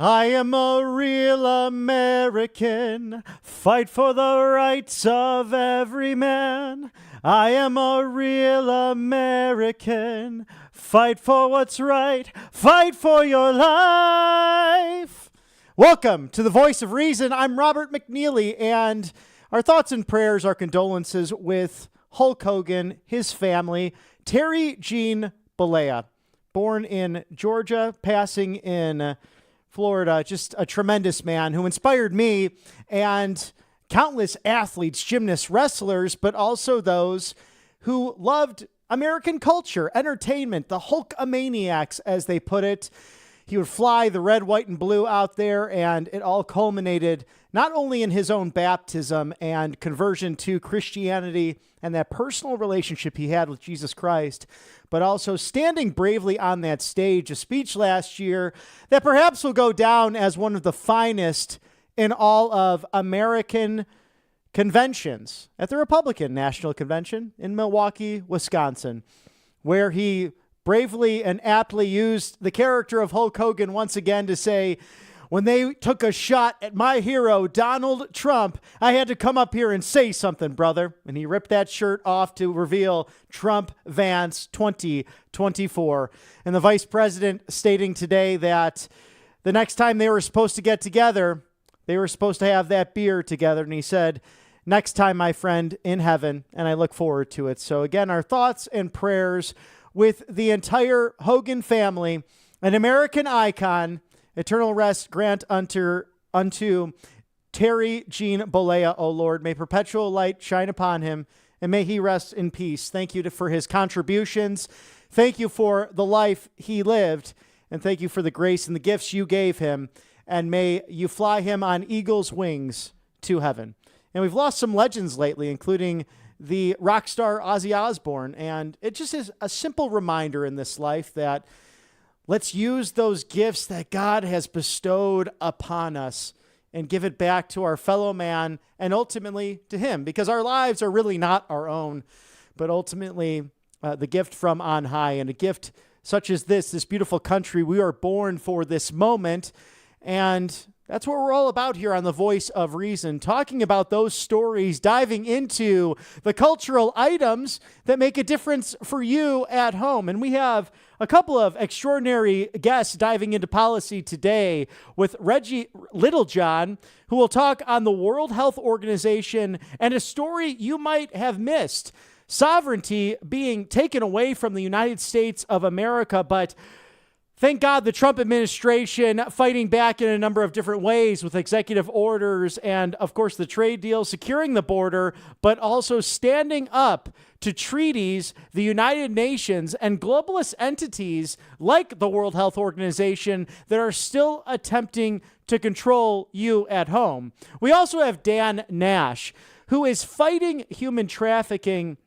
I am a real American, fight for the rights of every man. I am a real American, fight for what's right, fight for your life. Welcome to the Voice of Reason. I'm Robert McNeily, and our thoughts and prayers, our condolences with Hulk Hogan, his family, Terry Jean Bollea, born in Georgia, passing in Florida, just a tremendous man who inspired me and countless athletes, gymnasts, wrestlers, but also those who loved American culture, entertainment, the Hulkamaniacs, as they put it. He would fly the red, white, and blue out there, and it all culminated not only in his own baptism and conversion to Christianity and that personal relationship he had with Jesus Christ, but also standing bravely on that stage, a speech last year that perhaps will go down as one of the finest in all of American conventions at the Republican National Convention in Milwaukee, Wisconsin, where he bravely and aptly used the character of Hulk Hogan once again to say, when they took a shot at my hero, Donald Trump, I had to come up here and say something, brother. And he ripped that shirt off to reveal Trump Vance 2024. And the vice president stating today that the next time they were supposed to get together, they were supposed to have that beer together. And he said, next time, my friend, in heaven. And I look forward to it. So again, our thoughts and prayers with the entire Hogan family, an American icon. Eternal rest grant unto Terry Jean Bollea, O Lord. May perpetual light shine upon him, and may he rest in peace. Thank you for his contributions. Thank you for the life he lived, and thank you for the grace and the gifts you gave him, and may you fly him on eagle's wings to heaven. And we've lost some legends lately, including the rock star Ozzy Osbourne, and it just is a simple reminder in this life that let's use those gifts that God has bestowed upon us and give it back to our fellow man and ultimately to him, because our lives are really not our own, but ultimately the gift from on high, and a gift such as this beautiful country. We are born for this moment, and that's what we're all about here on The Voice of Reason, talking about those stories, diving into the cultural items that make a difference for you at home. And we have a couple of extraordinary guests diving into policy today with Reggie Littlejohn, who will talk on the World Health Organization and a story you might have missed. Sovereignty being taken away from the United States of America, but thank God the Trump administration fighting back in a number of different ways with executive orders and, of course, the trade deal, securing the border, but also standing up to treaties, the United Nations, and globalist entities like the World Health Organization that are still attempting to control you at home. We also have Dan Nash, who is fighting human trafficking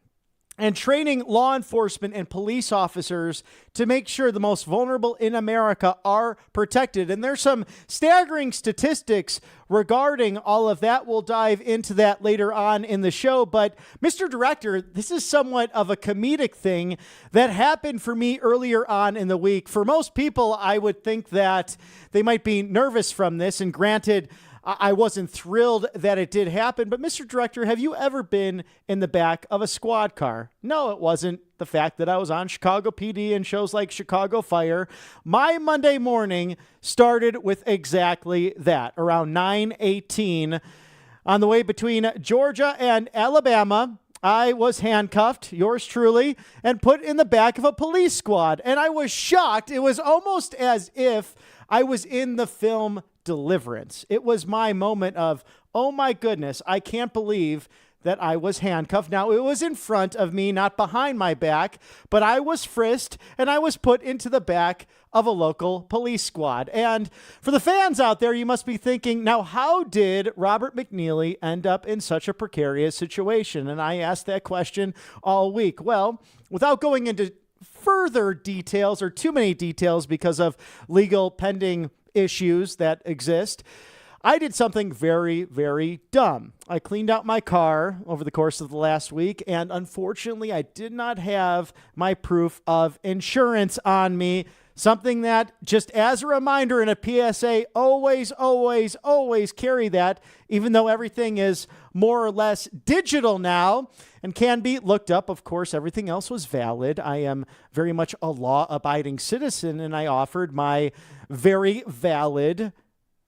and training law enforcement and police officers to make sure the most vulnerable in America are protected. And there's some staggering statistics regarding all of that. We'll dive into that later on in the show. But Mr. Director, this is somewhat of a comedic thing that happened for me earlier on in the week. For most people, I would think that they might be nervous from this, and granted, I wasn't thrilled that it did happen, but Mr. Director, have you ever been in the back of a squad car? No, it wasn't the fact that I was on Chicago PD and shows like Chicago Fire. My Monday morning started with exactly that. Around 9:18 on the way between Georgia and Alabama, I was handcuffed, yours truly, and put in the back of a police squad. And I was shocked. It was almost as if I was in the film Deliverance. It was my moment of, oh my goodness, I can't believe that I was handcuffed. Now, it was in front of me, not behind my back, but I was frisked and I was put into the back of a local police squad. And for the fans out there, you must be thinking, now, how did Robert McNeily end up in such a precarious situation? And I asked that question all week. Well, without going into further details or too many details because of legal pending issues that exist, I did something very, very dumb. I cleaned out my car over the course of the last week, and unfortunately, I did not have my proof of insurance on me. Something that, just as a reminder in a PSA, always, always, always carry that, even though everything is more or less digital now and can be looked up. Of course, everything else was valid. I am very much a law-abiding citizen, and I offered my very valid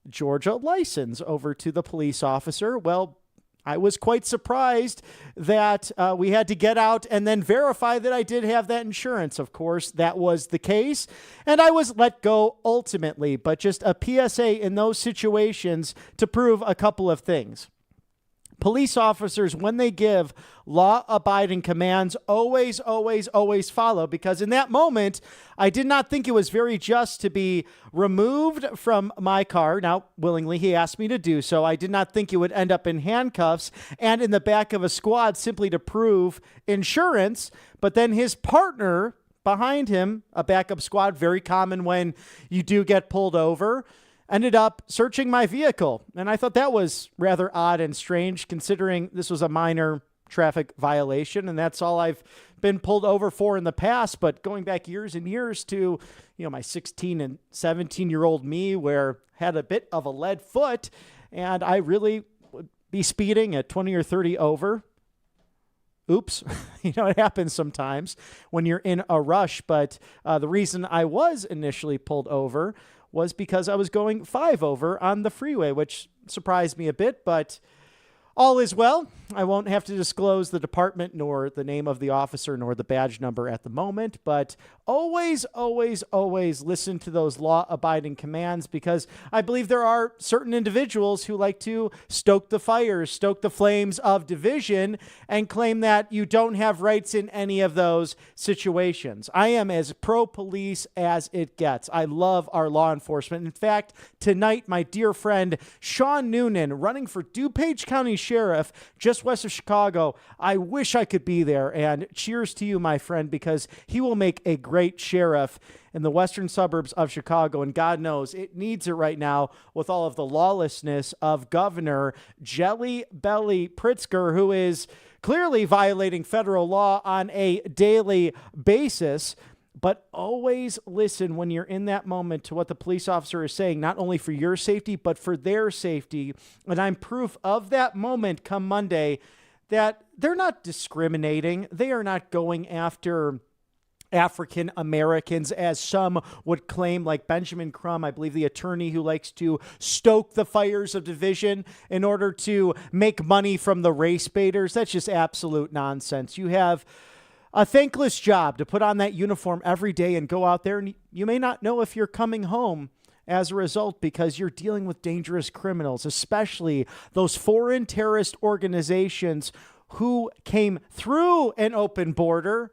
Georgia license over to the police officer. Well, I was quite surprised that we had to get out and then verify that I did have that insurance. Of course, that was the case, and I was let go ultimately. But just a PSA in those situations to prove a couple of things. Police officers, when they give law-abiding commands, always, always, always follow, because in that moment, I did not think it was very just to be removed from my car. Now, willingly, he asked me to do so. I did not think it would end up in handcuffs and in the back of a squad simply to prove insurance. But then his partner behind him, a backup squad, very common when you do get pulled over, ended up searching my vehicle. And I thought that was rather odd and strange, considering this was a minor traffic violation, and that's all I've been pulled over for in the past. But going back years and years to, my 16 and 17-year-old me, where had a bit of a lead foot, and I really would be speeding at 20 or 30 over. Oops. It happens sometimes when you're in a rush. But the reason I was initially pulled over was because I was going 5 over on the freeway, which surprised me a bit, but all is well. I won't have to disclose the department nor the name of the officer nor the badge number at the moment, but always, always, always listen to those law-abiding commands, because I believe there are certain individuals who like to stoke the fires, stoke the flames of division, and claim that you don't have rights in any of those situations. I am as pro-police as it gets. I love our law enforcement. In fact, tonight, my dear friend Sean Noonan, running for DuPage County Sheriff, just west of Chicago. I wish I could be there, and cheers to you, my friend, because he will make a great sheriff in the western suburbs of Chicago, and God knows it needs it right now with all of the lawlessness of Governor Jelly Belly Pritzker, who is clearly violating federal law on a daily basis. But always listen when you're in that moment to what the police officer is saying, not only for your safety, but for their safety. And I'm proof of that moment come Monday that they're not discriminating. They are not going after African Americans, as some would claim, like Benjamin Crumb, I believe the attorney who likes to stoke the fires of division in order to make money from the race baiters. That's just absolute nonsense. You have a thankless job to put on that uniform every day and go out there, and you may not know if you're coming home as a result, because you're dealing with dangerous criminals, especially those foreign terrorist organizations who came through an open border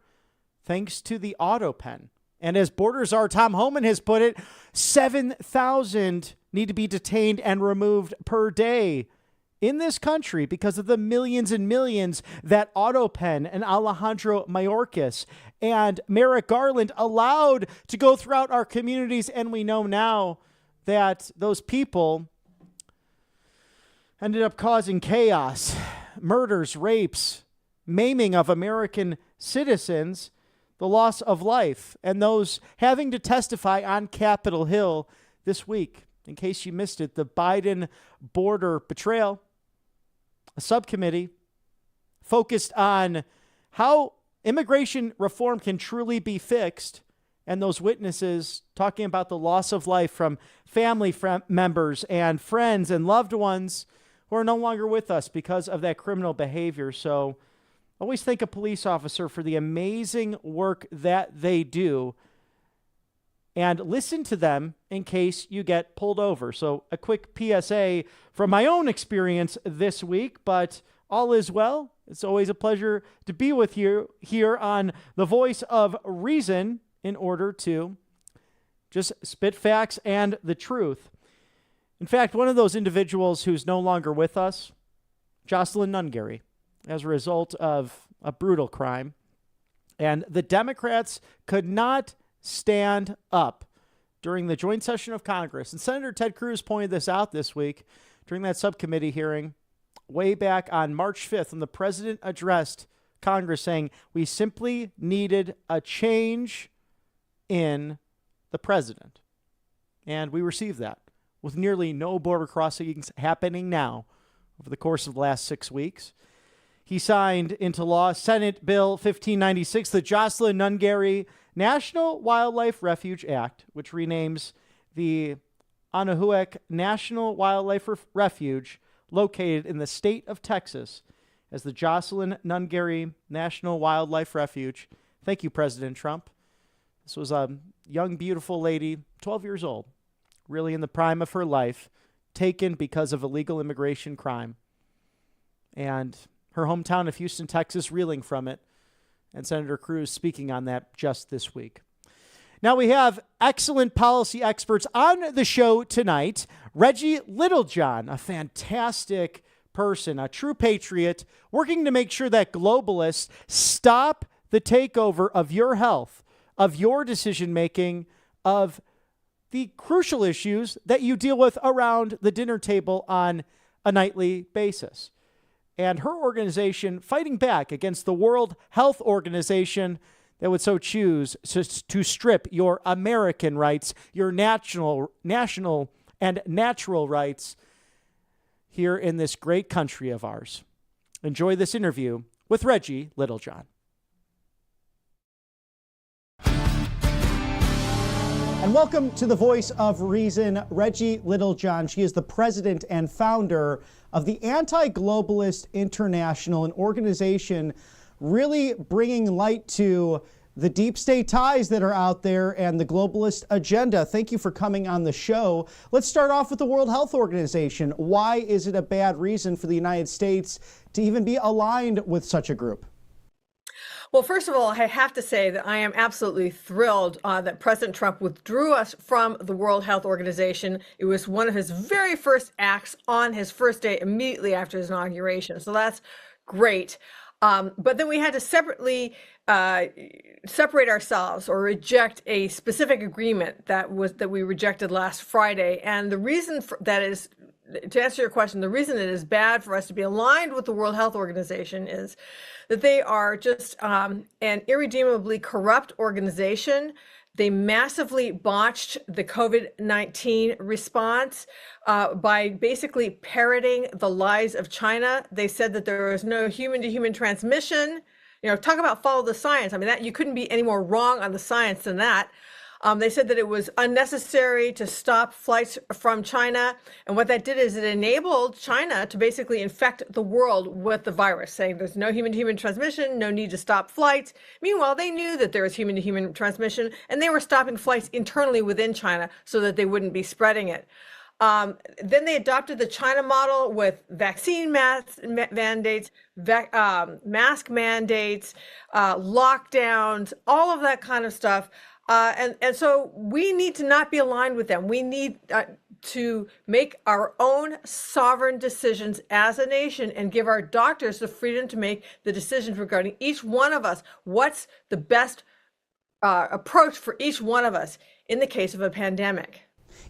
thanks to the auto pen. And as Borders Are, Tom Homan has put it, 7,000 need to be detained and removed per day in this country because of the millions and millions that AutoPen and Alejandro Mayorkas and Merrick Garland allowed to go throughout our communities. And we know now that those people ended up causing chaos, murders, rapes, maiming of American citizens, the loss of life, and those having to testify on Capitol Hill this week. In case you missed it, the Biden border betrayal, a subcommittee focused on how immigration reform can truly be fixed, and those witnesses talking about the loss of life from family members and friends and loved ones who are no longer with us because of that criminal behavior. So always thank a police officer for the amazing work that they do, and listen to them in case you get pulled over. So a quick PSA from my own experience this week, but all is well. It's always a pleasure to be with you here on The Voice of Reason in order to just spit facts and the truth. In fact, one of those individuals who's no longer with us, Jocelyn Nungary, as a result of a brutal crime. And the Democrats could not stand up during the joint session of Congress. And Senator Ted Cruz pointed this out this week during that subcommittee hearing way back on March 5th, when the president addressed Congress saying we simply needed a change in the president. And we received that with nearly no border crossings happening now over the course of the last 6 weeks. He signed into law Senate Bill 1596, the Jocelyn Nungary National Wildlife Refuge Act, which renames the Anahuac National Wildlife Refuge located in the state of Texas as the Jocelyn Nungary National Wildlife Refuge. Thank you, President Trump. This was a young, beautiful lady, 12 years old, really in the prime of her life, taken because of illegal immigration crime. And her hometown of Houston, Texas, reeling from it. And Senator Cruz speaking on that just this week. Now we have excellent policy experts on the show tonight. Reggie Littlejohn, a fantastic person, a true patriot, working to make sure that globalists stop the takeover of your health, of your decision-making, of the crucial issues that you deal with around the dinner table on a nightly basis. And her organization fighting back against the World Health Organization that would so choose to strip your American rights, your national and natural rights here in this great country of ours. Enjoy this interview with Reggie Littlejohn. And welcome to the Voice of Reason, Reggie Littlejohn. She is the president and founder of the Anti-Globalist International, an organization really bringing light to the deep state ties that are out there and the globalist agenda. Thank you for coming on the show. Let's start off with the World Health Organization. Why is it a bad reason for the United States to even be aligned with such a group? Well, first of all, I have to say that I am absolutely thrilled that President Trump withdrew us from the World Health Organization. It was one of his very first acts on his first day immediately after his inauguration. So that's great. But then we had to separately separate ourselves or reject a specific agreement that we rejected last Friday. And the reason for that is, to answer your question, the reason it is bad for us to be aligned with the World Health Organization is that they are just an irredeemably corrupt organization. They massively botched the COVID-19 response by basically parroting the lies of China. They said that there was no human-to-human transmission. You know, talk about follow the science. I mean, that you couldn't be any more wrong on the science than that. They said that it was unnecessary to stop flights from China. And what that did is it enabled China to basically infect the world with the virus, saying there's no human-to-human transmission, no need to stop flights. Meanwhile, they knew that there was human-to-human transmission, and they were stopping flights internally within China so that they wouldn't be spreading it. Then they adopted the China model with vaccine mandates, mask mandates, lockdowns, all of that kind of stuff. And so we need to not be aligned with them. We need to make our own sovereign decisions as a nation and give our doctors the freedom to make the decisions regarding each one of us. What's the best approach for each one of us in the case of a pandemic?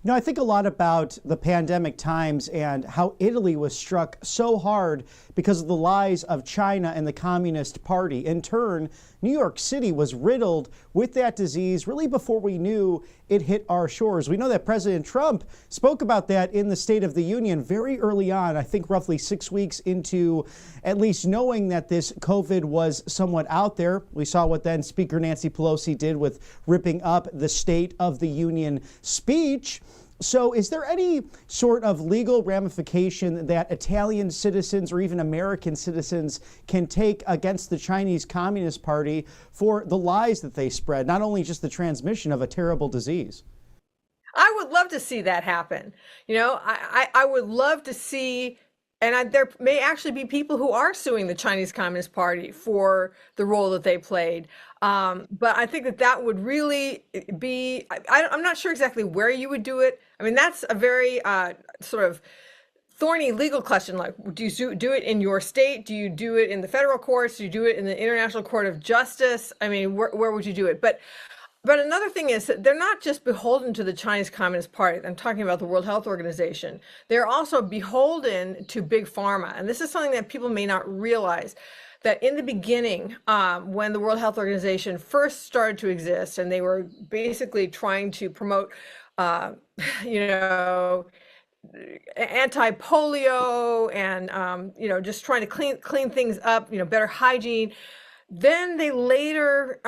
You know, I think a lot about the pandemic times and how Italy was struck so hard because of the lies of China and the Communist Party. In turn, New York City was riddled with that disease really before we knew it hit our shores. We know that President Trump spoke about that in the State of the Union very early on, I think roughly 6 weeks into at least knowing that this COVID was somewhat out there. We saw what then Speaker Nancy Pelosi did with ripping up the State of the Union speech. So is there any sort of legal ramification that Italian citizens or even American citizens can take against the Chinese Communist Party for the lies that they spread, not only just the transmission of a terrible disease? I would love to see that happen. You know, I would love to see, and there may actually be people who are suing the Chinese Communist Party for the role that they played. But I think that would really be, I'm not sure exactly where you would do it. I mean, that's a very sort of thorny legal question. Like, do you do it in your state? Do you do it in the federal courts? Do you do it in the International Court of Justice? I mean, where would you do it? But another thing is that they're not just beholden to the Chinese Communist Party. I'm talking about the World Health Organization. They're also beholden to Big Pharma. And this is something that people may not realize. that in the beginning, when the World Health Organization first started to exist, and they were basically trying to promote, uh, you know, anti-polio and just trying to clean things up, better hygiene. Then they later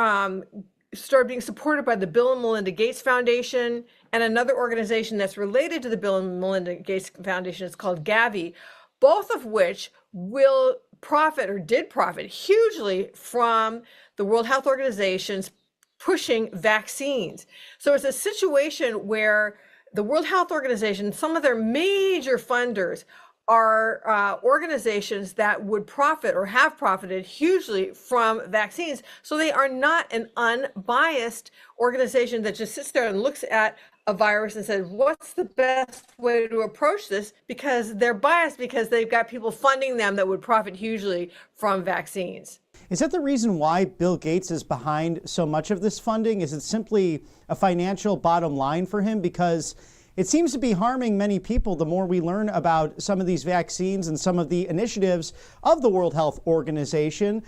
started being supported by the Bill and Melinda Gates Foundation and another organization that's related to the Bill and Melinda Gates Foundation. It's called Gavi, both of which will profit or did profit hugely from the World Health Organization's pushing vaccines. So it's a situation where the World Health Organization, some of their major funders are organizations that would profit or have profited hugely from vaccines. So they are not an unbiased organization that just sits there and looks at a virus and says, what's the best way to approach this? Because they're biased because they've got people funding them that would profit hugely from vaccines. Is that the reason why Bill Gates is behind so much of this funding? Is it simply a financial bottom line for him? Because it seems to be harming many people the more we learn about some of these vaccines and some of the initiatives of the World Health Organization.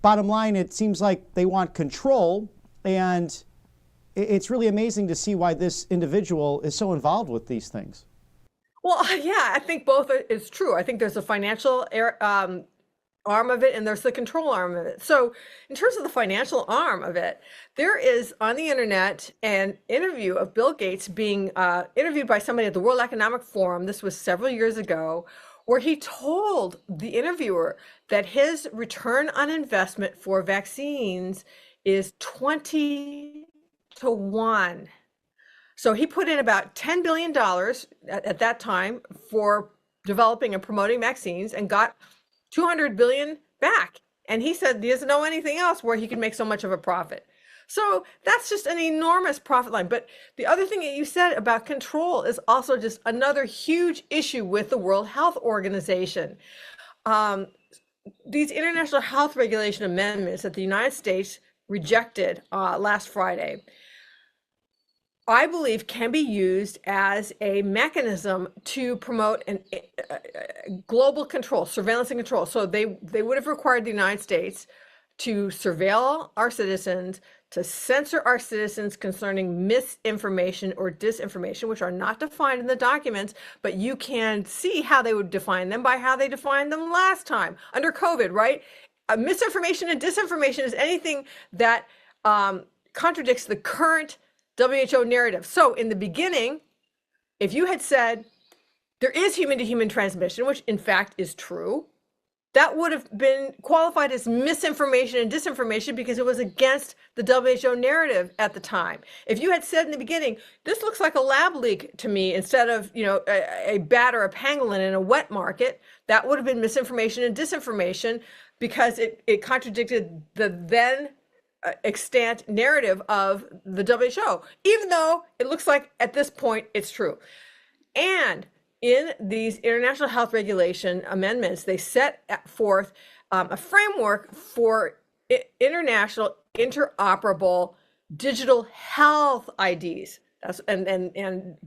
Bottom line, it seems like they want control, and it's really amazing to see why this individual is so involved with these things. Well, yeah, I think both is true. I think there's a financial arm of it and there's the control arm of it. So in terms of the financial arm of it, there is on the internet an interview of Bill Gates being interviewed by somebody at the World Economic Forum. This was several years ago, where he told the interviewer that his return on investment for vaccines is 20 to 1. So he put in about $10 billion at that time for developing and promoting vaccines and got 200 billion back. And he said he doesn't know anything else where he could make so much of a profit. So that's just an enormous profit line. But the other thing that you said about control is also just another huge issue with the World Health Organization. These international health regulation amendments that the United States rejected last Friday, I believe can be used as a mechanism to promote global control, surveillance and control. So they would have required the United States to surveil our citizens, to censor our citizens concerning misinformation or disinformation, which are not defined in the documents, but you can see how they would define them by how they defined them last time under COVID, right? Misinformation and disinformation is anything that contradicts the current WHO narrative. So in the beginning, if you had said there is human-to-human transmission, which in fact is true, that would have been qualified as misinformation and disinformation because it was against the WHO narrative at the time. If you had said in the beginning, this looks like a lab leak to me instead of a bat or a pangolin in a wet market, that would have been misinformation and disinformation because it contradicted the then extant narrative of the WHO, even though it looks like at this point it's true. And in these international health regulation amendments, they set forth a framework for international interoperable digital health IDs. And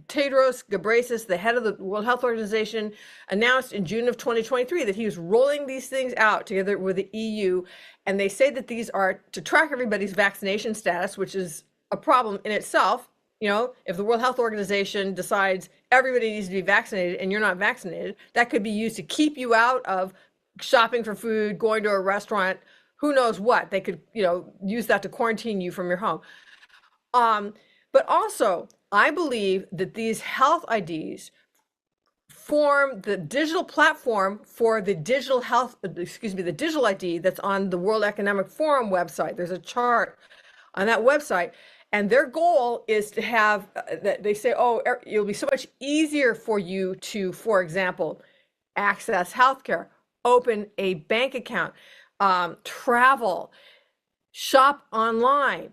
Tedros Ghebreyesus, the head of the World Health Organization, announced in June of 2023 that he was rolling these things out together with the EU. And they say that these are to track everybody's vaccination status, which is a problem in itself. If the World Health Organization decides everybody needs to be vaccinated and you're not vaccinated, that could be used to keep you out of shopping for food, going to a restaurant, who knows what. They could, use that to quarantine you from your home. But also, I believe that these health IDs form the digital platform for the digital ID that's on the World Economic Forum website. There's a chart on that website. And their goal is to have, they say, it'll be so much easier for you to, for example, access healthcare, open a bank account, travel, shop online,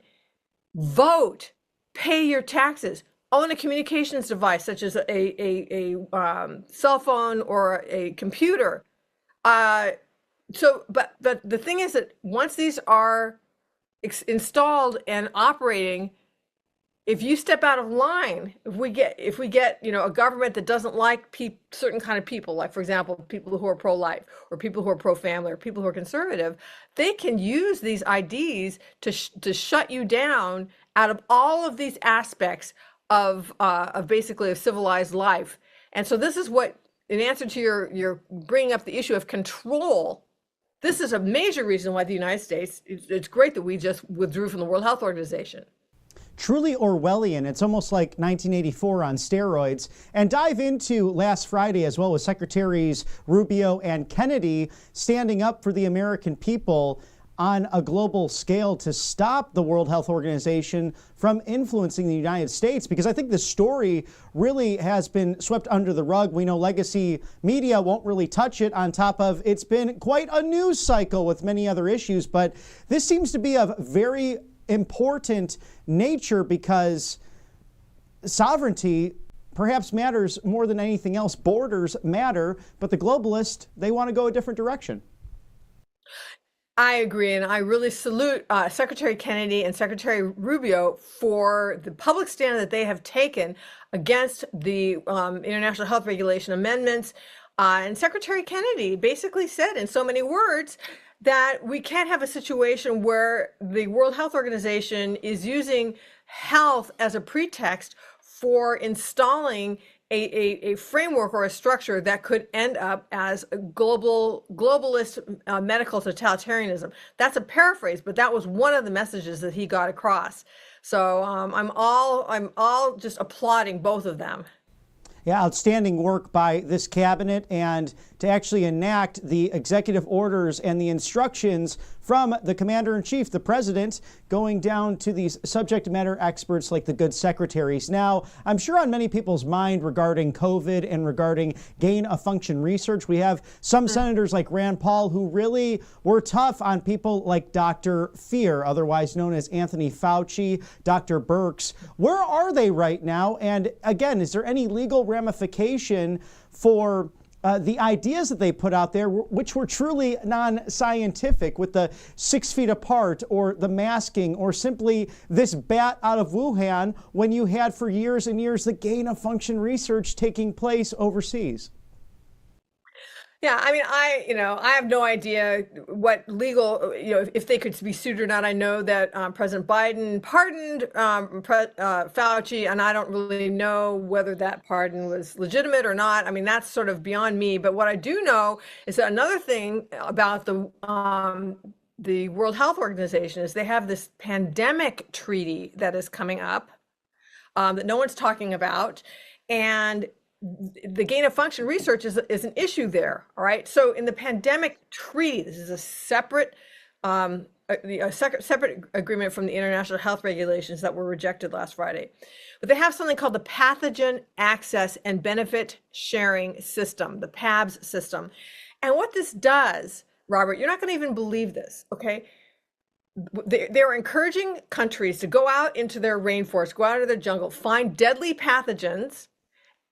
vote, pay your taxes, own a communications device such as a cell phone or a computer. But the thing is that once these are installed and operating, if you step out of line, if we get a government that doesn't like certain kind of people, like for example, people who are pro-life or people who are pro-family or people who are conservative, they can use these IDs to shut you down out of all of these aspects of basically a civilized life. And so this is what, in answer to your bringing up the issue of control, this is a major reason why the United States, it's great that we just withdrew from the World Health Organization. Truly Orwellian. It's almost like 1984 on steroids. And dive into last Friday as well with Secretaries Rubio and Kennedy standing up for the American people on a global scale to stop the World Health Organization from influencing the United States, because I think the story really has been swept under the rug. We know legacy media won't really touch it, on top of it's been quite a news cycle with many other issues. But this seems to be of very important nature because sovereignty perhaps matters more than anything else. Borders matter, but the globalists, they want to go a different direction. I agree, and I really salute Secretary Kennedy and Secretary Rubio for the public stand that they have taken against the international health regulation amendments. And Secretary Kennedy basically said in so many words that we can't have a situation where the World Health Organization is using health as a pretext for installing a framework or a structure that could end up as a globalist medical totalitarianism. That's a paraphrase, but that was one of the messages that he got across. So I'm all just applauding both of them. Yeah, outstanding work by this cabinet, and to actually enact the executive orders and the instructions from the commander-in-chief, the president, going down to these subject matter experts like the good secretaries. Now, I'm sure on many people's mind regarding COVID and regarding gain-of-function research, we have some senators like Rand Paul who really were tough on people like Dr. Fear, otherwise known as Anthony Fauci, Dr. Birx. Where are they right now? And again, is there any legal ramification for the ideas that they put out there, which were truly non-scientific, with the 6 feet apart or the masking or simply this bat out of Wuhan, when you had for years and years the gain-of-function research taking place overseas? Yeah, I mean, I have no idea what legal, if they could be sued or not. I know that President Biden pardoned Fauci, and I don't really know whether that pardon was legitimate or not. I mean, that's sort of beyond me. But what I do know is that another thing about the World Health Organization is they have this pandemic treaty that is coming up that no one's talking about, and the gain of function research is an issue there. All right. So in the pandemic treaty, this is a separate separate agreement from the international health regulations that were rejected last Friday. But they have something called the Pathogen Access and Benefit Sharing System, the PABS system. And what this does, Robert, you're not going to even believe this. Okay. They're encouraging countries to go out into their rainforest, go out into their jungle, find deadly pathogens,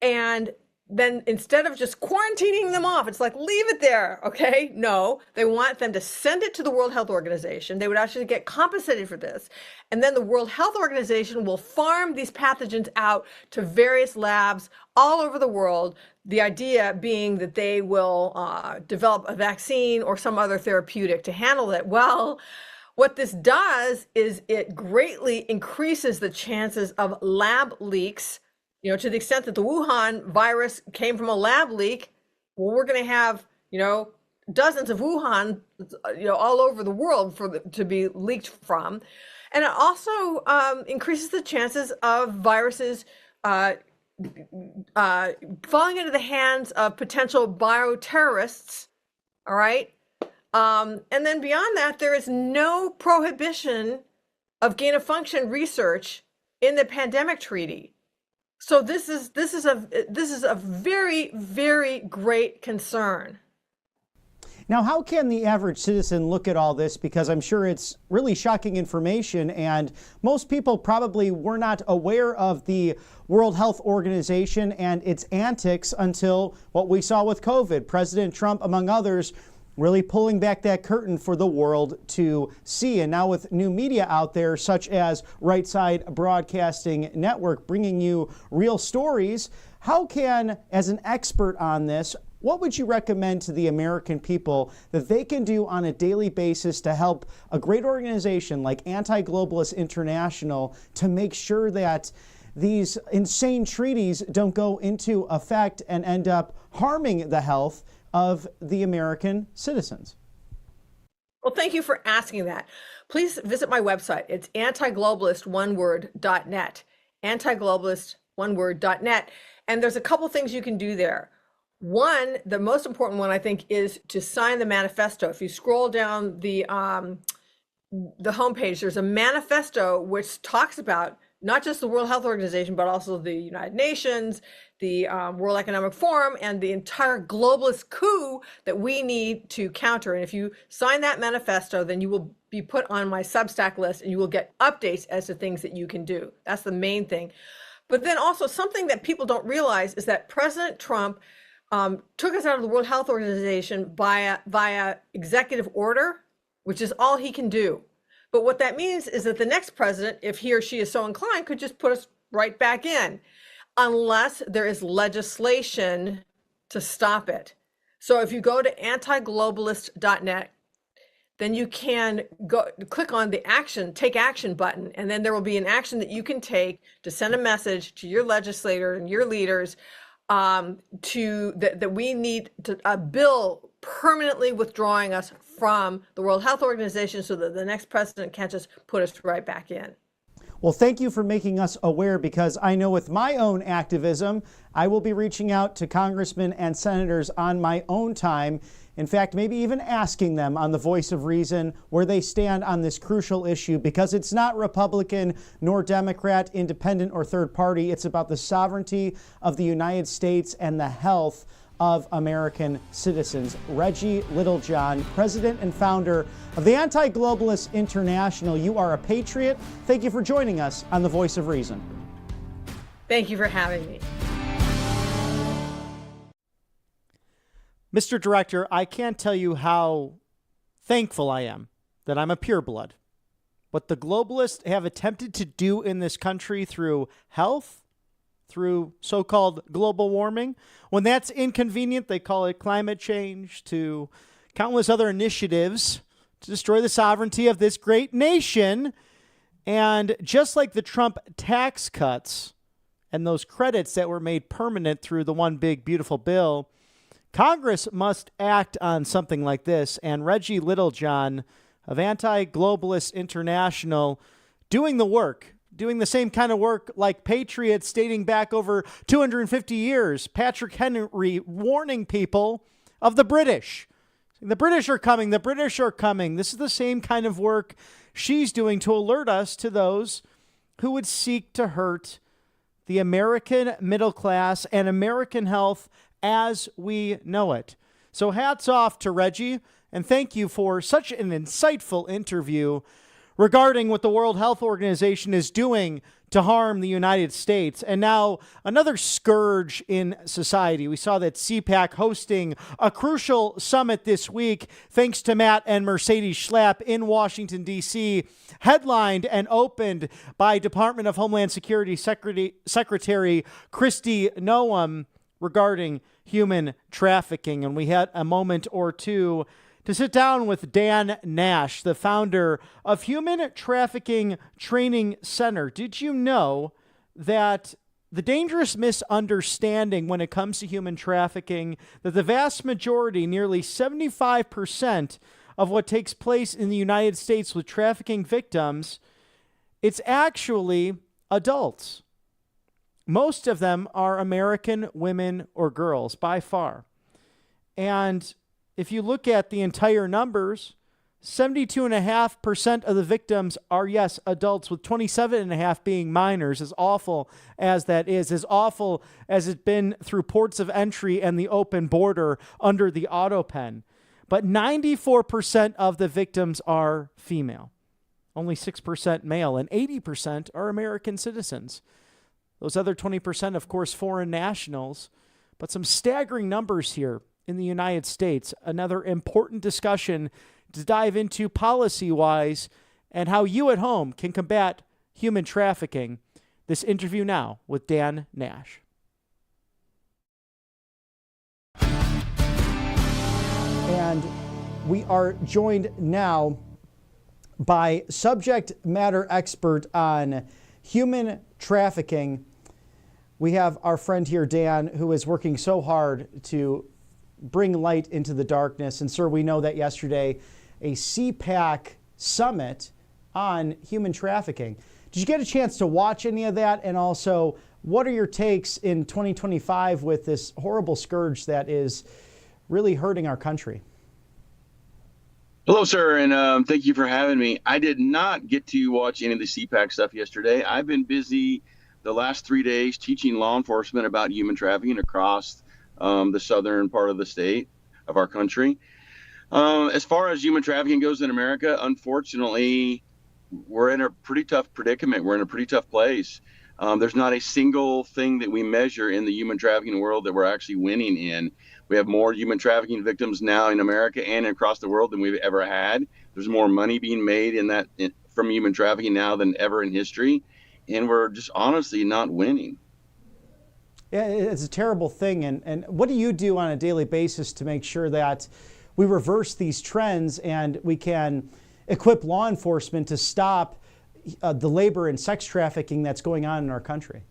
and then instead of just quarantining them off, it's like, leave it there, okay? No, they want them to send it to the World Health Organization. They would actually get compensated for this. And then the World Health Organization will farm these pathogens out to various labs all over the world. The idea being that they will develop a vaccine or some other therapeutic to handle it. Well, what this does is it greatly increases the chances of lab leaks. To the extent that the Wuhan virus came from a lab leak, well, we're going to have, dozens of Wuhan, all over the world to be leaked from. And it also increases the chances of viruses falling into the hands of potential bioterrorists. All right. And then beyond that, there is no prohibition of gain of function research in the pandemic treaty. So this is a very, very great concern. Now, how can the average citizen look at all this? Because I'm sure it's really shocking information, and most people probably were not aware of the World Health Organization and its antics until what we saw with COVID. President Trump, among others, really pulling back that curtain for the world to see. And now with new media out there, such as Right Side Broadcasting Network, bringing you real stories, how can, as an expert on this, what would you recommend to the American people that they can do on a daily basis to help a great organization like Anti-Globalist International to make sure that these insane treaties don't go into effect and end up harming the health of the American citizens? Well, thank you for asking that. Please visit my website. It's antiglobalist.net, antiglobalist.net. And there's a couple things you can do there. One, the most important one, I think, is to sign the manifesto. If you scroll down the homepage, there's a manifesto which talks about not just the World Health Organization, but also the United Nations, the World Economic Forum, and the entire globalist coup that we need to counter. And if you sign that manifesto, then you will be put on my Substack list and you will get updates as to things that you can do. That's the main thing. But then also something that people don't realize is that President Trump took us out of the World Health Organization via executive order, which is all he can do. But what that means is that the next president, if he or she is so inclined, could just put us right back in, unless there is legislation to stop it. So if you go to antiglobalist.net, then you can go click on the take action button, and then there will be an action that you can take to send a message to your legislator and your leaders that we need a bill permanently withdrawing us from the World Health Organization so that the next president can't just put us right back in. Well, thank you for making us aware, because I know with my own activism, I will be reaching out to congressmen and senators on my own time. In fact, maybe even asking them on the Voice of Reason where they stand on this crucial issue, because it's not Republican nor Democrat, independent or third party. It's about the sovereignty of the United States and the health of American citizens. Reggie Littlejohn, president and founder of the Anti-Globalist International. You are a patriot. Thank you for joining us on the Voice of Reason. Thank you for having me. Mr. Director, I can't tell you how thankful I am that I'm a pureblood. What the globalists have attempted to do in this country through health, through so-called global warming, when that's inconvenient, they call it climate change, to countless other initiatives to destroy the sovereignty of this great nation. And just like the Trump tax cuts and those credits that were made permanent through the one big beautiful bill, Congress must act on something like this. And Reggie Littlejohn of Anti-Globalist International doing the work, doing the same kind of work like Patriots dating back over 250 years. Patrick Henry warning people of the British. The British are coming. The British are coming. This is the same kind of work she's doing to alert us to those who would seek to hurt the American middle class and American health as we know it. So hats off to Reggie, and thank you for such an insightful interview regarding what the World Health Organization is doing to harm the United States. And now another scourge in society. We saw that CPAC hosting a crucial summit this week, thanks to Matt and Mercedes Schlapp in Washington, D.C., headlined and opened by Department of Homeland Security Secretary Kristi Noem regarding human trafficking. And we had a moment or two to sit down with Dan Nash, the founder of Human Trafficking Training Center. Did you know that the dangerous misunderstanding when it comes to human trafficking, that the vast majority, nearly 75% of what takes place in the United States with trafficking victims, it's actually adults. Most of them are American women or girls, by far. And if you look at the entire numbers, 72.5% of the victims are, yes, adults, with 27.5% being minors. As awful as that is, as awful as it's been through ports of entry and the open border under the auto pen. But 94% of the victims are female, only 6% male, and 80% are American citizens. Those other 20%, of course, foreign nationals. But some staggering numbers here. in the United States. Another important discussion to dive into policy-wise and how you at home can combat human trafficking. This interview now with Dan Nash. And we are joined now by subject matter expert on human trafficking. We have our friend here, Dan, who is working so hard to bring light into the darkness. And sir, we know that yesterday a CPAC summit on human trafficking. Did you get a chance to watch any of that? And also, what are your takes in 2025 with this horrible scourge that is really hurting our country? Hello, sir, and thank you for having me. I did not get to watch any of the CPAC stuff yesterday. I've been busy the last 3 days teaching law enforcement about human trafficking across the southern part of the state of our country. As far as human trafficking goes in America, unfortunately, we're in a pretty tough predicament. We're in a pretty tough place. There's not a single thing that we measure in the human trafficking world that we're actually winning in. We have more human trafficking victims now in America and across the world than we've ever had. There's more money being made from human trafficking now than ever in history. And we're just honestly not winning. Yeah, it's a terrible thing. And what do you do on a daily basis to make sure that we reverse these trends and we can equip law enforcement to stop the labor and sex trafficking that's going on in our country?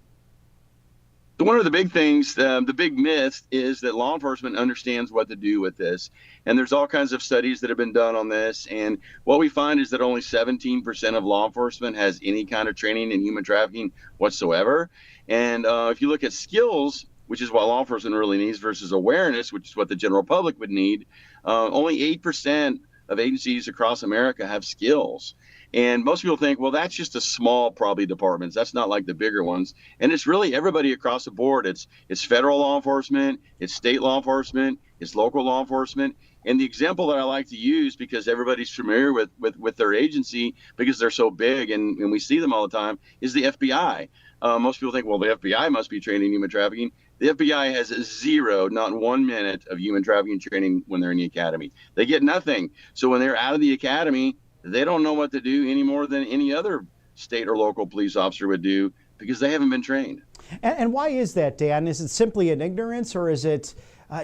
One of the big things, the big myth is that law enforcement understands what to do with this. And there's all kinds of studies that have been done on this. And what we find is that only 17% of law enforcement has any kind of training in human trafficking whatsoever. And if you look at skills, which is what law enforcement really needs, versus awareness, which is what the general public would need, only 8% of agencies across America have skills. And most people think, well, that's just a small, probably, departments. That's not like the bigger ones. And it's really everybody across the board. It's federal law enforcement, it's state law enforcement, it's local law enforcement. And the example that I like to use, because everybody's familiar with their agency, because they're so big and we see them all the time, is the FBI. Most people think, well, the FBI must be training human trafficking. The FBI has zero, not 1 minute of human trafficking training when they're in the academy. They get nothing. So when they're out of the academy, they don't know what to do any more than any other state or local police officer would do, because they haven't been trained. And why is that, Dan? Is it simply an ignorance, or is it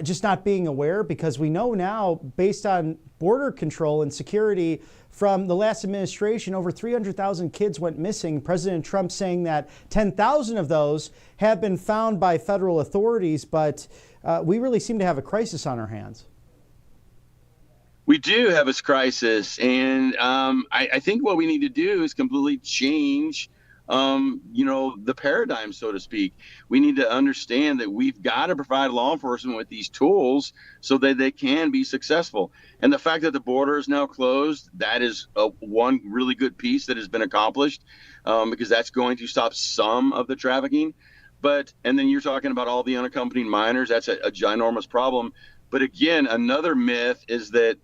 just not being aware? Because we know now, based on border control and security from the last administration, over 300,000 kids went missing. President Trump saying that 10,000 of those have been found by federal authorities, but we really seem to have a crisis on our hands. We do have a crisis, and I think what we need to do is completely change, the paradigm, so to speak. We need to understand that we've got to provide law enforcement with these tools so that they can be successful. And the fact that the border is now closed, that is one really good piece that has been accomplished, because that's going to stop some of the trafficking. And then you're talking about all the unaccompanied minors. That's a ginormous problem. But again, another myth is that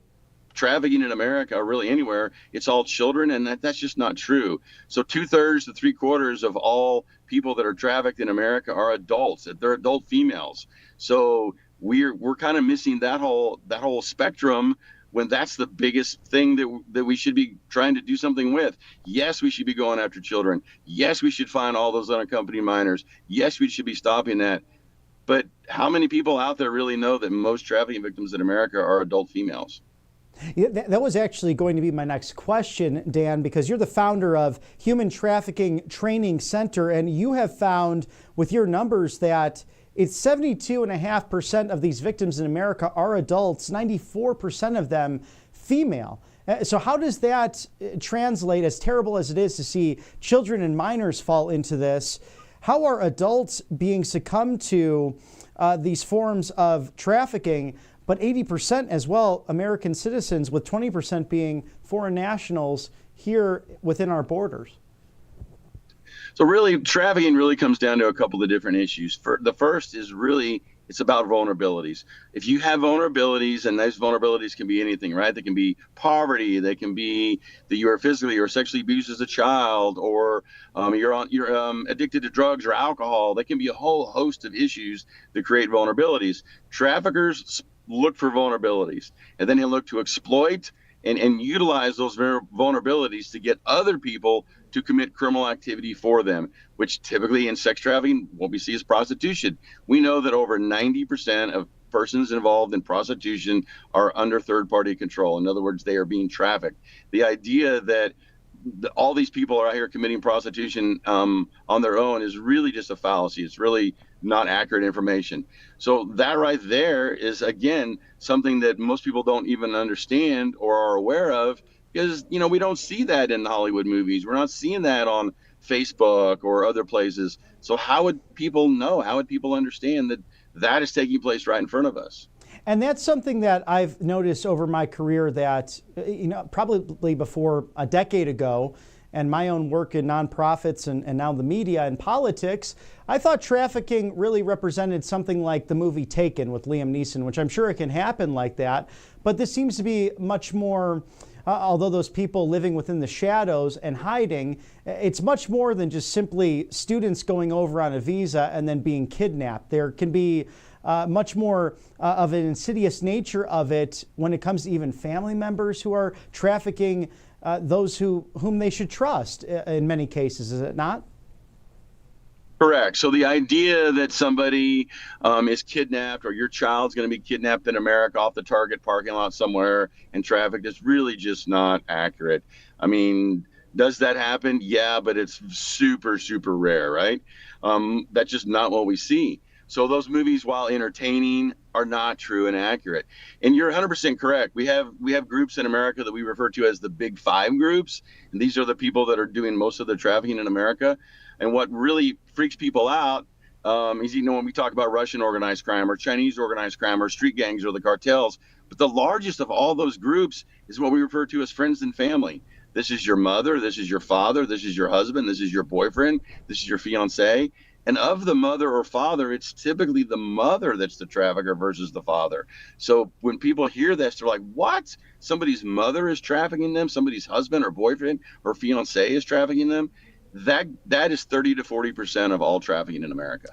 trafficking in America, or really anywhere, it's all children, and that's just not true. So 2/3 to 3/4 of all people that are trafficked in America are adults. They're adult females. So we're kind of missing that whole spectrum, when that's the biggest thing that we should be trying to do something with. Yes, we should be going after children. Yes, we should find all those unaccompanied minors. Yes, we should be stopping that. But how many people out there really know that most trafficking victims in America are adult females? Yeah, that was actually going to be my next question, Dan, because you're the founder of Human Trafficking Training Center, and you have found with your numbers that it's 72.5% of these victims in America are adults, 94% of them female. So how does that translate, as terrible as it is to see children and minors fall into this? How are adults being succumbed to these forms of trafficking, but 80% as well American citizens, with 20% being foreign nationals here within our borders? So really, trafficking really comes down to a couple of different issues. The first is really, it's about vulnerabilities. If you have vulnerabilities, and those vulnerabilities can be anything, right? They can be poverty, they can be that you are physically or sexually abused as a child, or you're addicted to drugs or alcohol. They can be a whole host of issues that create vulnerabilities. Traffickers look for vulnerabilities, and then he'll look to exploit and utilize those vulnerabilities to get other people to commit criminal activity for them, which typically in sex trafficking, what we see is prostitution. We know that over 90% of persons involved in prostitution are under third-party control. In other words, they are being trafficked. The idea that all these people are out here committing prostitution on their own is really just a fallacy. It's really not accurate information. So that right there is, again, something that most people don't even understand or are aware of, because, you know, we don't see that in Hollywood movies. We're not seeing that on Facebook or other places. So how would people know? How would people understand that that is taking place right in front of us? And that's something that I've noticed over my career that, you know, probably before a decade ago, and my own work in nonprofits and now the media and politics, I thought trafficking really represented something like the movie Taken with Liam Neeson, which I'm sure it can happen like that. But this seems to be much more, although those people living within the shadows and hiding, it's much more than just simply students going over on a visa and then being kidnapped. There can be much more of an insidious nature of it when it comes to even family members who are trafficking those whom they should trust in many cases, is it not? Correct. So the idea that somebody is kidnapped, or your child's going to be kidnapped in America off the Target parking lot somewhere and trafficked, is really just not accurate. I mean, does that happen? Yeah, but it's super, super rare, right? That's just not what we see. So those movies, while entertaining, are not true and accurate. And you're 100% correct. We have groups in America that we refer to as the Big Five groups, and these are the people that are doing most of the trafficking in America. And what really freaks people out is, you know, when we talk about Russian organized crime or Chinese organized crime or street gangs or the cartels, but the largest of all those groups is what we refer to as friends and family. This is your mother, this is your father, this is your husband, this is your boyfriend, this is your fiance. And of the mother or father, it's typically the mother that's the trafficker versus the father. So when people hear this, they're like, what? Somebody's mother is trafficking them? Somebody's husband or boyfriend or fiance is trafficking them? That is 30 to 40% of all trafficking in America.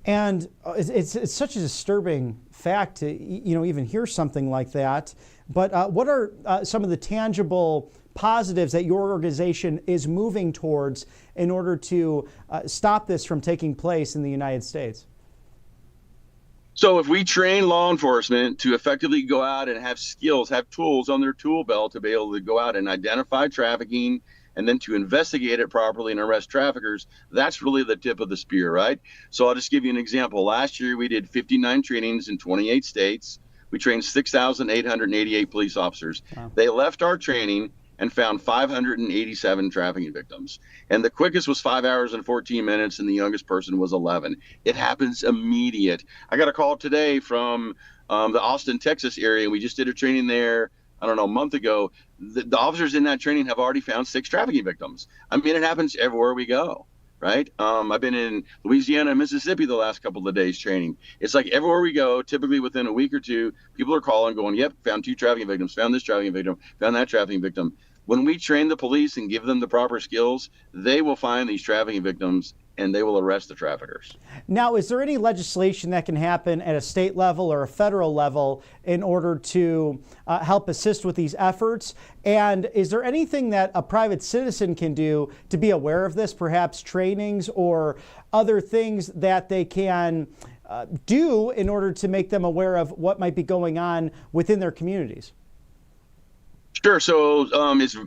And it's such a disturbing fact to, you know, even hear something like that. But what are some of the tangible positives that your organization is moving towards in order to stop this from taking place in the United States? So if we train law enforcement to effectively go out and have skills, have tools on their tool belt to be able to go out and identify trafficking and then to investigate it properly and arrest traffickers, that's really the tip of the spear, right? So I'll just give you an example. Last year, we did 59 trainings in 28 states. We trained 6,888 police officers. Wow. They left our training and found 587 trafficking victims. And the quickest was 5 hours and 14 minutes, and the youngest person was 11. It happens immediate. I got a call today from the Austin, Texas area. We just did a training there, I don't know, a month ago. The officers in that training have already found 6 trafficking victims. I mean, it happens everywhere we go, right? I've been in Louisiana and Mississippi the last couple of days training. It's like everywhere we go, typically within a week or two, people are calling going, yep, found 2 trafficking victims, found this trafficking victim, found that trafficking victim. When we train the police and give them the proper skills, they will find these trafficking victims and they will arrest the traffickers. Now, is there any legislation that can happen at a state level or a federal level in order to help assist with these efforts? And is there anything that a private citizen can do to be aware of this, perhaps trainings or other things that they can do in order to make them aware of what might be going on within their communities? Sure. So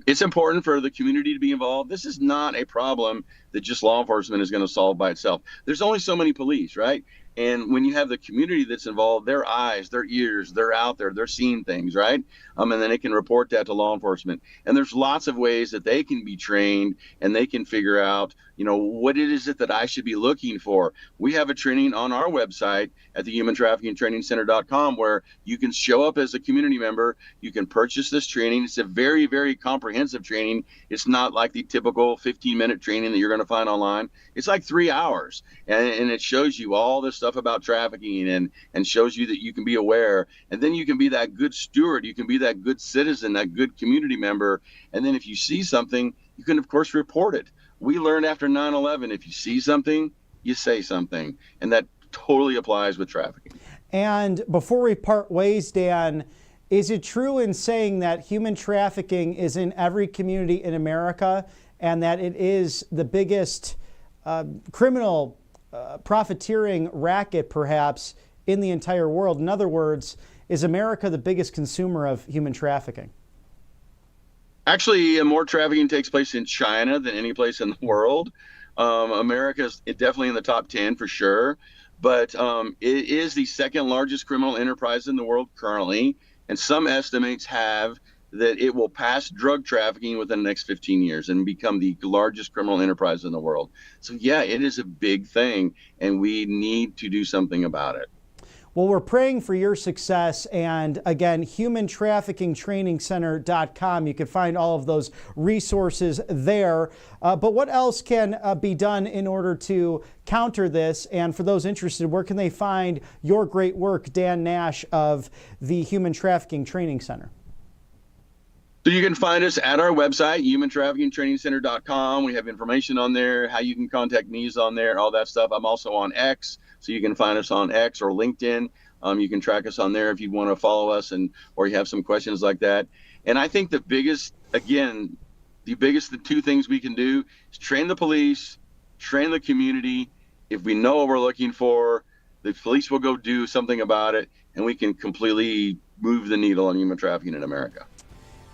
it's important for the community to be involved. This is not a problem that just law enforcement is going to solve by itself. There's only so many police, right? And when you have the community that's involved, their eyes, their ears, they're out there, they're seeing things, right? And then they can report that to law enforcement. And there's lots of ways that they can be trained and they can figure out, you know, what it is that I should be looking for. We have a training on our website at the humantraffickingtrainingcenter.com where you can show up as a community member. You can purchase this training. It's a very, very comprehensive training. It's not like the typical 15-minute training that you're going to find online. It's like 3 hours. And it shows you all this stuff about trafficking and shows you that you can be aware. And then you can be that good steward. You can be that good citizen, that good community member. And then if you see something, you can, of course, report it. We learned after 9/11, if you see something, you say something. And that totally applies with trafficking. And before we part ways, Dan, is it true in saying that human trafficking is in every community in America and that it is the biggest criminal profiteering racket, perhaps, in the entire world? In other words, is America the biggest consumer of human trafficking? Actually, more trafficking takes place in China than any place in the world. America is definitely in the top 10 for sure, but it is the second largest criminal enterprise in the world currently, and some estimates have that it will pass drug trafficking within the next 15 years and become the largest criminal enterprise in the world. So yeah, it is a big thing, and we need to do something about it. Well, we're praying for your success. And again, humantraffickingtrainingcenter.com. You can find all of those resources there. But what else can be done in order to counter this? And for those interested, where can they find your great work, Dan Nash of the Human Trafficking Training Center? So you can find us at our website, humantraffickingtrainingcenter.com. We have information on there. How you can contact me is on there, all that stuff. I'm also on X, so you can find us on X or LinkedIn. You can track us on there if you want to follow us or you have some questions like that. And I think the two things we can do is train the police, train the community. If we know what we're looking for, the police will go do something about it, and we can completely move the needle on human trafficking in America.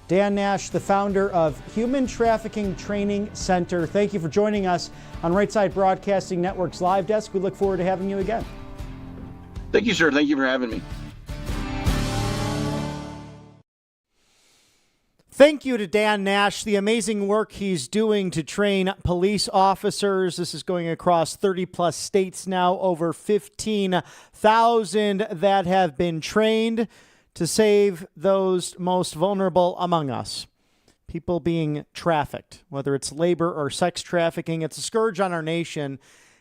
Dan Nash, the founder of Human Trafficking Training Center. Thank you for joining us on Right Side Broadcasting Network's Live Desk. We look forward to having you again. Thank you, sir. Thank you for having me. Thank you to Dan Nash, the amazing work he's doing to train police officers. This is going across 30 plus states now, over 15,000 that have been trained to save those most vulnerable among us. People being trafficked, whether it's labor or sex trafficking. It's a scourge on our nation,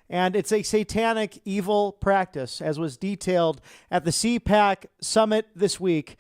and it's a satanic, evil practice, as was detailed at the CPAC Summit this week.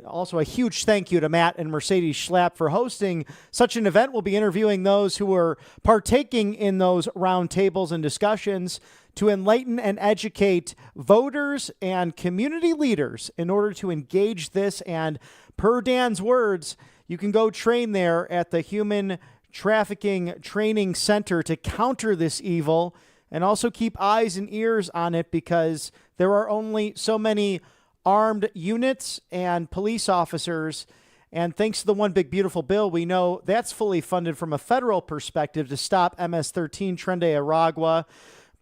Also, a huge thank you to Matt and Mercedes Schlapp for hosting such an event. We'll be interviewing those who were partaking in those roundtables and discussions to enlighten and educate voters and community leaders in order to engage this. And per Dan's words, you can go train there at the Human Trafficking Training Center to counter this evil and also keep eyes and ears on it, because there are only so many armed units and police officers. And thanks to the One Big Beautiful Bill, we know that's fully funded from a federal perspective to stop MS-13 Tren de Aragua.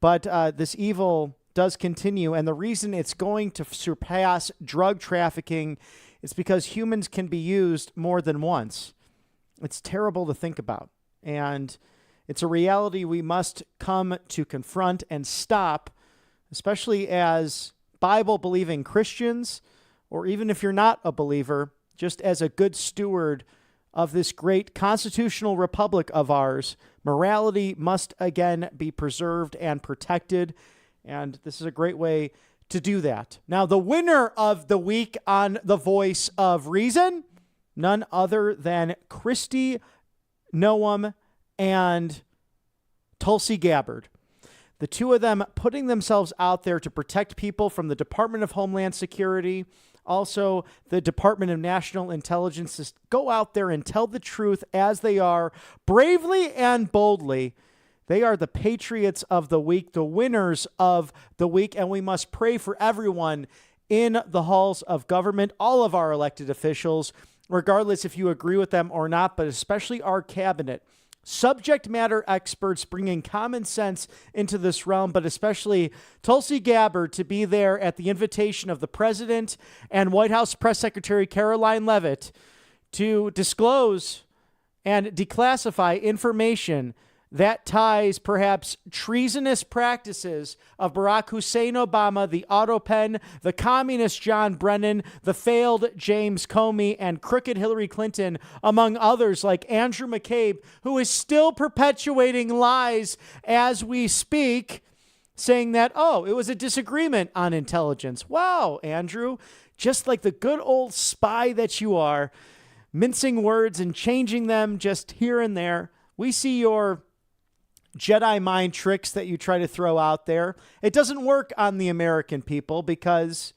But this evil does continue, and the reason it's going to surpass drug trafficking is because humans can be used more than once. It's terrible to think about, and it's a reality we must come to confront and stop, especially as Bible-believing Christians, or even if you're not a believer, just as a good steward of this great constitutional republic of ours. Morality must again be preserved and protected, and this is a great way to do that. Now, the winner of the week on The Voice of Reason, none other than Kristi Noem and Tulsi Gabbard. The two of them putting themselves out there to protect people from the Department of Homeland Security, also the Department of National Intelligence, to go out there and tell the truth as they are, bravely and boldly. They are the Patriots of the week, the winners of the week, and we must pray for everyone in the halls of government, all of our elected officials, regardless if you agree with them or not, but especially our cabinet. Subject matter experts bringing common sense into this realm, but especially Tulsi Gabbard to be there at the invitation of the president and White House Press Secretary Caroline Leavitt to disclose and declassify information that ties perhaps treasonous practices of Barack Hussein Obama, the Autopen, the communist John Brennan, the failed James Comey, and crooked Hillary Clinton, among others like Andrew McCabe, who is still perpetuating lies as we speak, saying that, oh, it was a disagreement on intelligence. Wow, Andrew, just like the good old spy that you are, mincing words and changing them just here and there. We see your Jedi mind tricks that you try to throw out there. It doesn't work on the American people because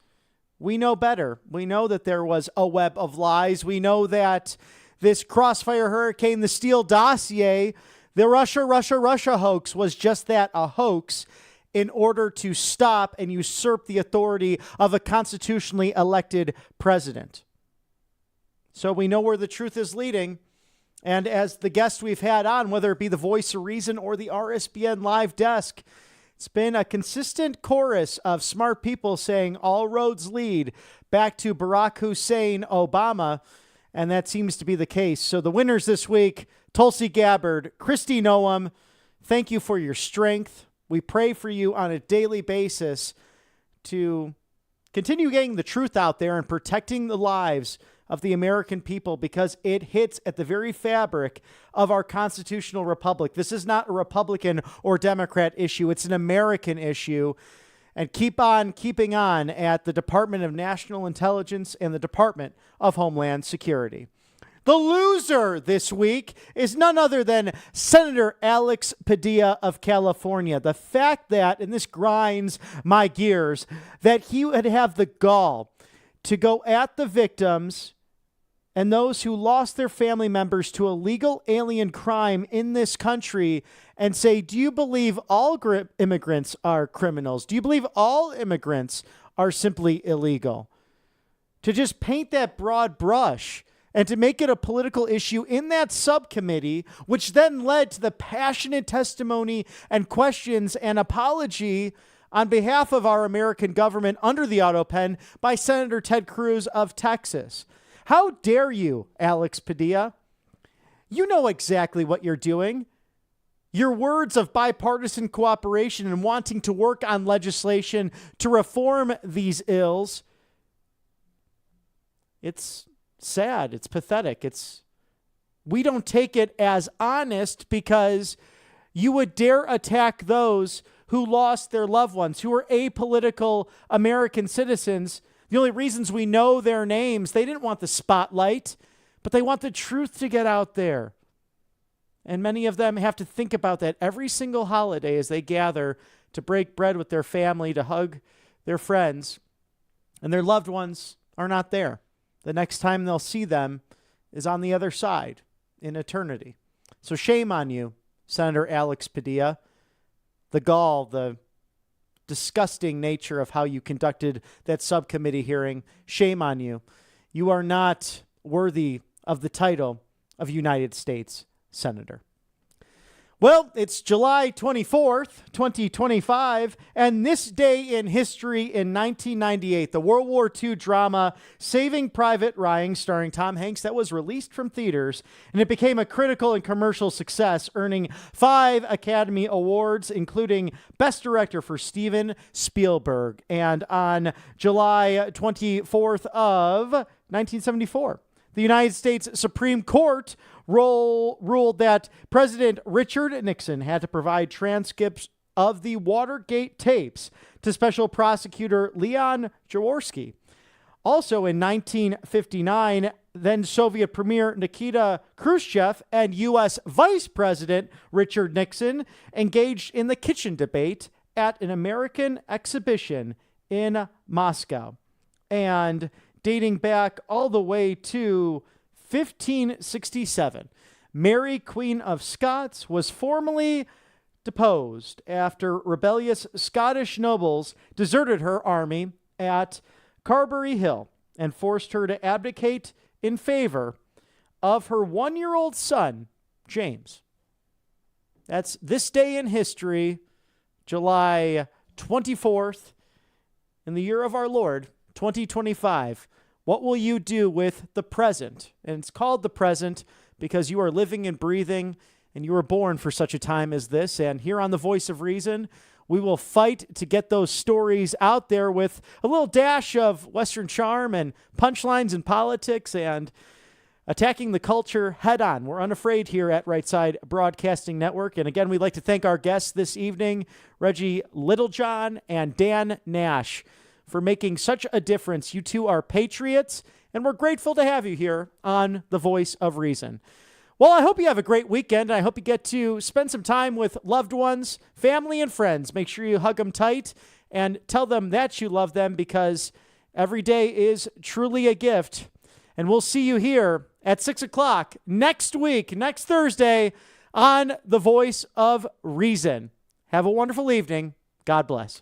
we know better. We know that there was a web of lies. We know that this Crossfire Hurricane, the Steele dossier, the Russia hoax was just that, a hoax, in order to stop and usurp the authority of a constitutionally elected president. So we know where the truth is leading. And as the guests we've had on, whether it be the Voice of Reason or the RSBN Live Desk, it's been a consistent chorus of smart people saying all roads lead back to Barack Hussein Obama, and that seems to be the case. So the winners this week, Tulsi Gabbard, Kristi Noem, thank you for your strength. We pray for you on a daily basis to continue getting the truth out there and protecting the lives of the American people, because it hits at the very fabric of our constitutional republic. This is not a Republican or Democrat issue. It's an American issue. And keep on keeping on at the Department of National Intelligence and the Department of Homeland Security. The loser this week is none other than Senator Alex Padilla of California. The fact that, and this grinds my gears, that he would have the gall to go at the victims and those who lost their family members to illegal alien crime in this country and say, do you believe all immigrants are criminals? Do you believe all immigrants are simply illegal? To just paint that broad brush and to make it a political issue in that subcommittee, which then led to the passionate testimony and questions and apology on behalf of our American government under the auto pen by Senator Ted Cruz of Texas. How dare you, Alex Padilla? You know exactly what you're doing. Your words of bipartisan cooperation and wanting to work on legislation to reform these ills, it's sad. It's pathetic. We don't take it as honest because you would dare attack those who lost their loved ones, who are apolitical American citizens. The only reasons we know their names, they didn't want the spotlight, but they want the truth to get out there. And many of them have to think about that every single holiday as they gather to break bread with their family, to hug their friends, and their loved ones are not there. The next time they'll see them is on the other side in eternity. So shame on you, Senator Alex Padilla. The gall, the disgusting nature of how you conducted that subcommittee hearing. Shame on you. You are not worthy of the title of United States Senator. Well, it's July 24th, 2025, and this day in history in 1998, the World War II drama Saving Private Ryan, starring Tom Hanks, that was released from theaters, and it became a critical and commercial success, earning 5 Academy Awards, including Best Director for Steven Spielberg. And on July 24th of 1974, the United States Supreme Court ruled that President Richard Nixon had to provide transcripts of the Watergate tapes to Special Prosecutor Leon Jaworski. Also in 1959, then Soviet Premier Nikita Khrushchev and U.S. Vice President Richard Nixon engaged in the kitchen debate at an American exhibition in Moscow. And dating back all the way to 1567, Mary, Queen of Scots, was formally deposed after rebellious Scottish nobles deserted her army at Carberry Hill and forced her to abdicate in favor of her 1-year-old son, James. That's this day in history, July 24th, in the year of our Lord, 2025. What will you do with the present? And it's called the present because you are living and breathing, and you were born for such a time as this. And here on the Voice of Reason, we will fight to get those stories out there with a little dash of Western charm and punchlines and politics and attacking the culture head on. We're unafraid here at Right Side Broadcasting Network. And again, we'd like to thank our guests this evening, Reggie Littlejohn and Dan Nash, for making such a difference. You two are patriots, and we're grateful to have you here on the Voice of Reason. Well, I hope you have a great weekend. I hope you get to spend some time with loved ones, family, and friends. Make sure you hug them tight and tell them that you love them, because every day is truly a gift. And we'll see you here at 6 o'clock next week, next Thursday, on The Voice of Reason. Have a wonderful evening. God bless.